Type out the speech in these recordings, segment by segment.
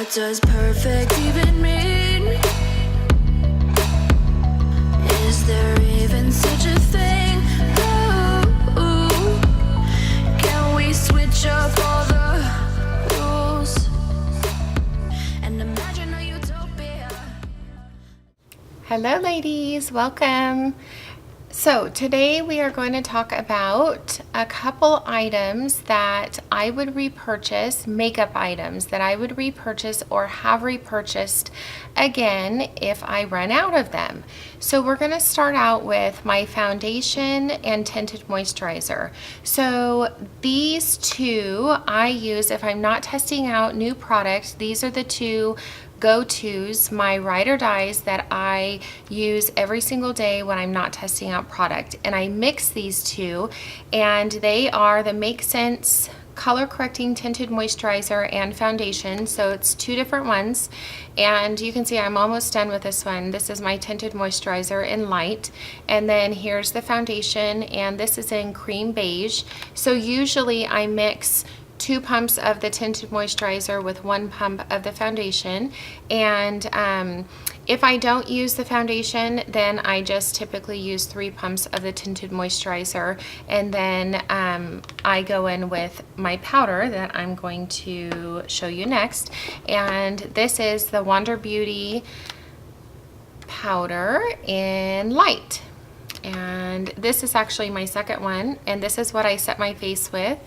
What does perfect even mean? Is there even such a thing? Ooh, can we switch up all the rules and imagine a utopia? Hello ladies, welcome. So today we are going to talk about a couple items that I would repurchase, makeup items that I would repurchase or have repurchased again if I run out of them. So we're going to start out with my foundation and tinted moisturizer. So these two I use if I'm not testing out new products. These are the two go-tos, my ride or dies that I use every single day when I'm not testing out product. And I mix these two, and they are the Make Sense color correcting tinted moisturizer and foundation. So it's two different ones, and you can see I'm almost done with this one. This is my tinted moisturizer in light, and then here's the foundation, and this is in cream beige. So usually I mix 2 pumps of the tinted moisturizer with 1 pump of the foundation, and if I don't use the foundation, then I just typically use 3 pumps of the tinted moisturizer, and then I go in with my powder that I'm going to show you next. And this is the Wander Beauty powder in light. And this is actually my second one, and this is what I set my face with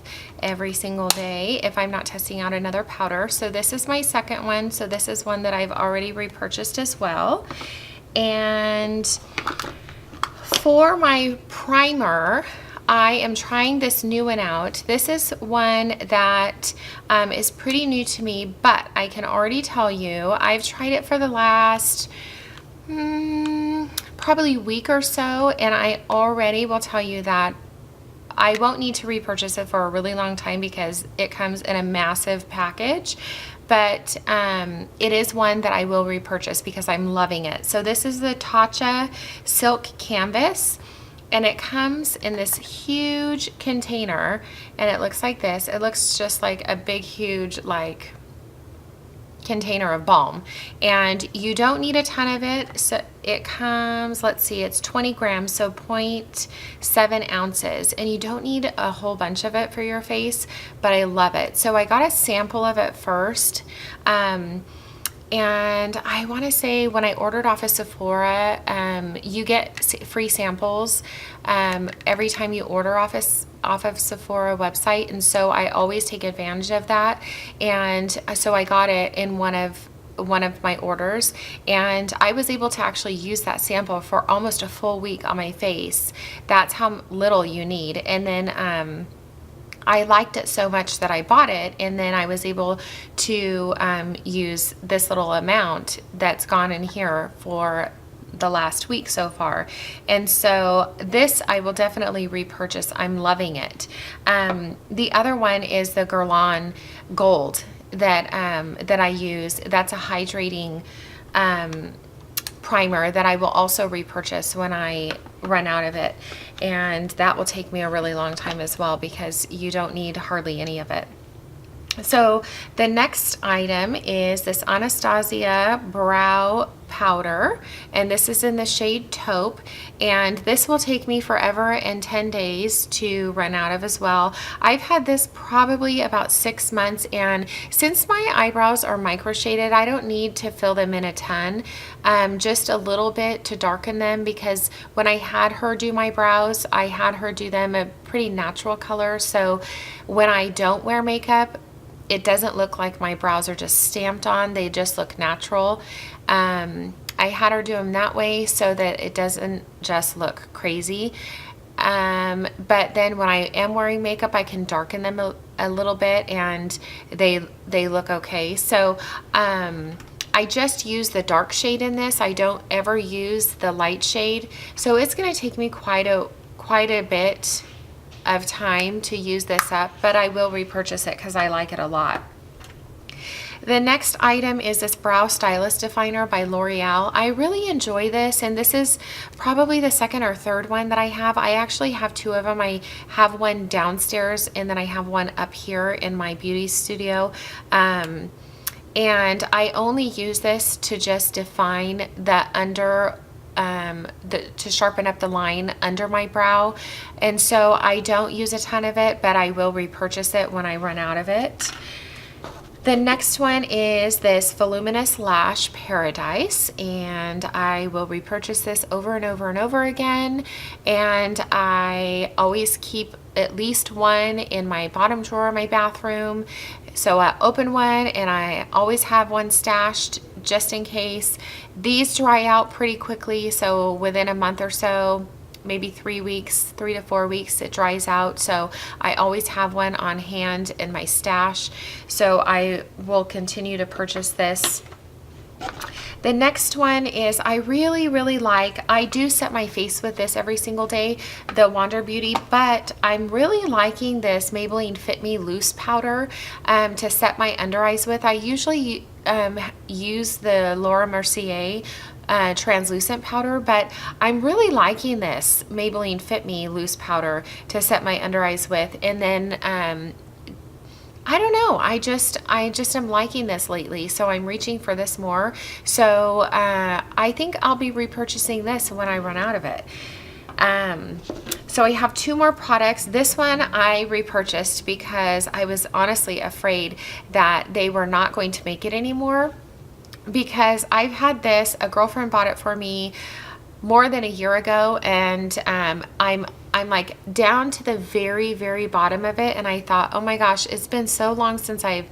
every single day if I'm not testing out another powder. So this is my second one. So this is one that I've already repurchased as well. And for my primer, I am trying this new one out. This is one that is pretty new to me, but I can already tell you I've tried it for the last probably week or so, and I already will tell you that I won't need to repurchase it for a really long time because it comes in a massive package, but it is one that I will repurchase because I'm loving it. So this is the Tatcha Silk Canvas, and it comes in this huge container, and it looks like this. It looks just like a big huge like container of balm, and you don't need a ton of it. So it comes, let's see, it's 20 grams, so 0.7 ounces, and you don't need a whole bunch of it for your face, but I love it. So I got a sample of it first, and I want to say when I ordered off of Sephora, you get free samples every time you order off of Sephora website, and so I always take advantage of that. And so I got it in one of my orders, and I was able to actually use that sample for almost a full week on my face. That's how little you need. And then I liked it so much that I bought it, and then I was able to use this little amount that's gone in here for the last week so far. And so this I will definitely repurchase. I'm loving it. The other one is the Guerlain Gold that I use. That's a hydrating primer that I will also repurchase when I run out of it, and that will take me a really long time as well because you don't need hardly any of it. So the next item is this Anastasia brow powder, and this is in the shade Taupe, and this will take me forever and 10 days to run out of as well. I've had this probably about 6 months, and since my eyebrows are micro shaded, I don't need to fill them in a ton, just a little bit to darken them, because when I had her do my brows, I had her do them a pretty natural color, so when I don't wear makeup, it doesn't look like my brows are just stamped on. They just look natural. I had her do them that way so that it doesn't just look crazy. But then when I am wearing makeup, I can darken them a little bit, and they look okay. So I just use the dark shade in this. I don't ever use the light shade. So it's going to take me quite a bit of time to use this up, but I will repurchase it because I like it a lot. The next item is this Brow Stylist Definer by L'Oreal. I really enjoy this, and this is probably the second or third one that I have. I actually have two of them. I have one downstairs, and then I have one up here in my beauty studio. And and I only use this to just define the under to sharpen up the line under my brow, and so I don't use a ton of it, but I will repurchase it when I run out of it. The next one is this Voluminous Lash Paradise, and I will repurchase this over and over and over again, and I always keep at least one in my bottom drawer of my bathroom. So I open one and I always have one stashed just in case. These dry out pretty quickly, so within a month or so, maybe 3 weeks, 3 to 4 weeks, it dries out. So I always have one on hand in my stash. So I will continue to purchase this. The next one is, I really like, I do set my face with this every single day, the Wander Beauty, but I'm really liking this Maybelline Fit Me loose powder to set my under eyes with. I usually use the Laura Mercier translucent powder, but I'm really liking this Maybelline Fit Me loose powder to set my under eyes with. And then I don't know, I just am liking this lately, so I'm reaching for this more. So I think I'll be repurchasing this when I run out of it. So I have 2 more products. This one I repurchased because I was honestly afraid that they were not going to make it anymore, because I've had this, a girlfriend bought it for me more than a year ago, and I'm like down to the very bottom of it, and I thought, oh my gosh, it's been so long since I've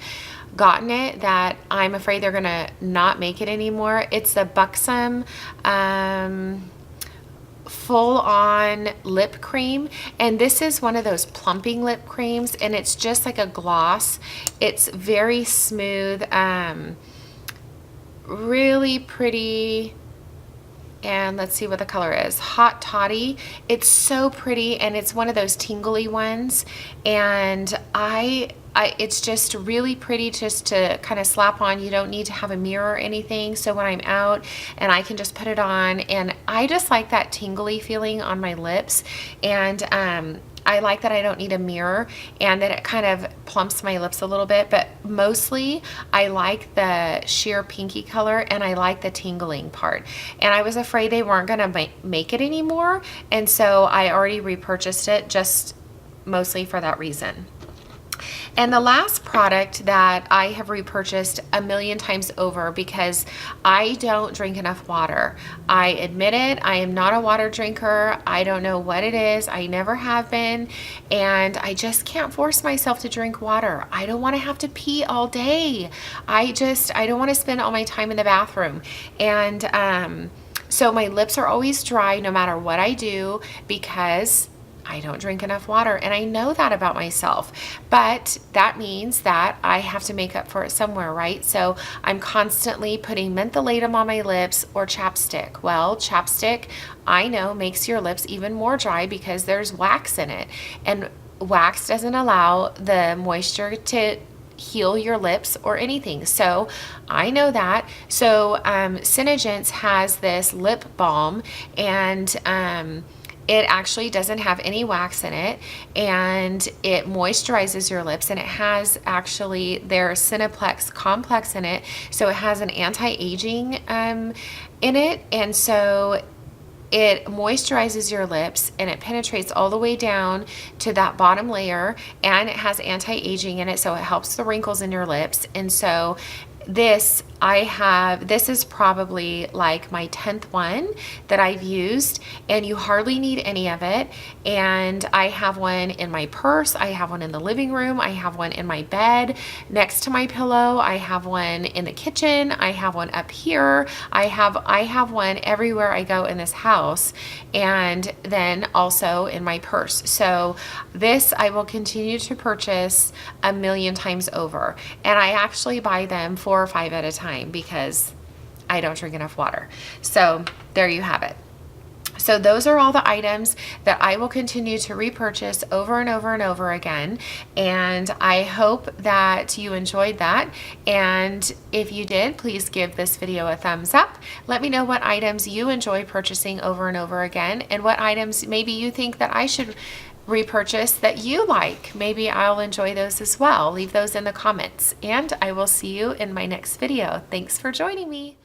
gotten it that I'm afraid they're gonna not make it anymore. It's the Buxom full on lip cream, and this is one of those plumping lip creams, and it's just like a gloss. It's very smooth, really pretty. And let's see what the color is. Hot Toddy. It's so pretty, and it's one of those tingly ones, and it's just really pretty just to kind of slap on. You don't need to have a mirror or anything, so when I'm out and I can just put it on, and I just like that tingly feeling on my lips, and I like that I don't need a mirror, and that it kind of plumps my lips a little bit, but mostly I like the sheer pinky color, and I like the tingling part. And I was afraid they weren't gonna make it anymore, and so I already repurchased it just mostly for that reason. And the last product that I have repurchased a million times over, because I don't drink enough water. I admit it, I am not a water drinker. I don't know what it is. I never have been, and I just can't force myself to drink water. I don't want to have to pee all day. I don't want to spend all my time in the bathroom. And so my lips are always dry no matter what I do, because I don't drink enough water, and I know that about myself, but that means that I have to make up for it somewhere, right? So I'm constantly putting mentholatum on my lips or chapstick. Well, chapstick, I know, makes your lips even more dry because there's wax in it, and wax doesn't allow the moisture to heal your lips or anything. So I know that. So Synergence has this lip balm, and it actually doesn't have any wax in it, and it moisturizes your lips, and it has actually their Cineplex complex in it, so it has an anti-aging in it, and so it moisturizes your lips, and it penetrates all the way down to that bottom layer, and it has anti-aging in it, so it helps the wrinkles in your lips. And so this is probably like my 10th one that I've used, and you hardly need any of it. And I have one in my purse, I have one in the living room, I have one in my bed next to my pillow, I have one in the kitchen, I have one up here, I have one everywhere I go in this house, and then also in my purse. So this I will continue to purchase a million times over, and I actually buy them 4 or 5 at a time because I don't drink enough water. So there you have it. So those are all the items that I will continue to repurchase over and over and over again, and I hope that you enjoyed that. And if you did, please give this video a thumbs up. Let me know what items you enjoy purchasing over and over again, and what items maybe you think that I should repurchase that you like. Maybe I'll enjoy those as well. Leave those in the comments, and I will see you in my next video. Thanks for joining me.